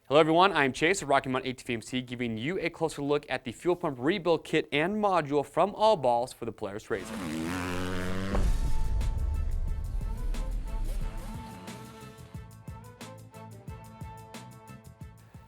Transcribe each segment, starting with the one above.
Hello everyone, I'm Chase of Rocky Mountain ATV MC, giving you a closer look at the fuel pump rebuild kit and module from All Balls for the Polaris RZR.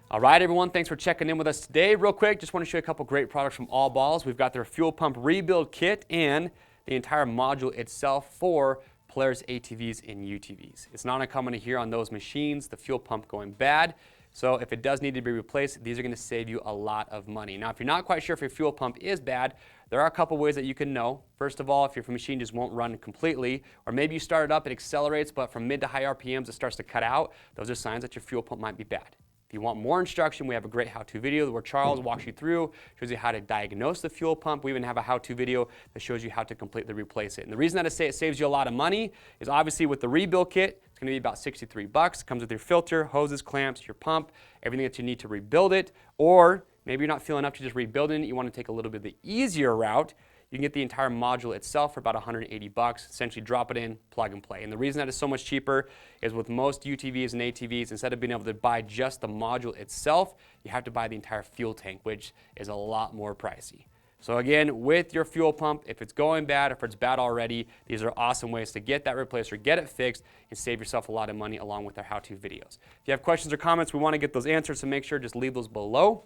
All right, everyone, thanks for checking in with us today. Real quick, just want to show you a couple great products from All Balls. We've got their fuel pump rebuild kit and the entire module itself for Polaris ATVs and UTVs. It's not uncommon to hear on those machines the fuel pump going bad. So if it does need to be replaced, these are going to save you a lot of money. Now, if you're not quite sure if your fuel pump is bad, there are a couple ways that you can know. First of all, if your machine just won't run completely, or maybe you start it up, it accelerates, but from mid to high RPMs, it starts to cut out, those are signs that your fuel pump might be bad. If you want more instruction, we have a great how-to video where Charles walks you through, shows you how to diagnose the fuel pump. We even have a how-to video that shows you how to completely replace it. And the reason that I say it saves you a lot of money is obviously with the rebuild kit, it's going to be about $63. It comes with your filter, hoses, clamps, your pump, everything that you need to rebuild it. Or maybe you're not feeling up to just rebuilding it. You want to take a little bit of the easier route. You can get the entire module itself for about $180. Essentially drop it in, plug and play. And the reason that is so much cheaper is with most UTVs and ATVs, instead of being able to buy just the module itself, you have to buy the entire fuel tank, which is a lot more pricey. So again, with your fuel pump, if it's going bad, if it's bad already, these are awesome ways to get that replaced or get it fixed and save yourself a lot of money along with our how-to videos. If you have questions or comments, we want to get those answered, so make sure just leave those below.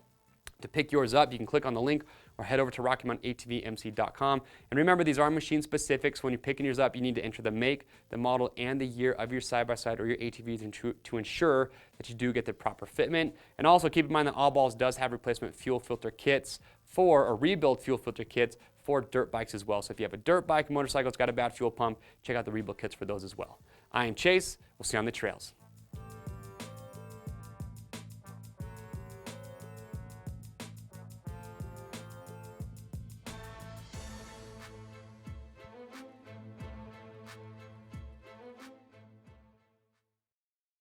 To pick yours up, you can click on the link or head over to RockyMountainATVMC.com. And remember, these are machine specific, so when you're picking yours up, you need to enter the make, the model, and the year of your side-by-side or your ATV to ensure that you do get the proper fitment. And also keep in mind that All Balls does have replacement fuel filter kits or rebuild fuel filter kits for dirt bikes as well. So if you have a dirt bike, motorcycle, it's got a bad fuel pump, check out the rebuild kits for those as well. I am Chase. We'll see you on the trails.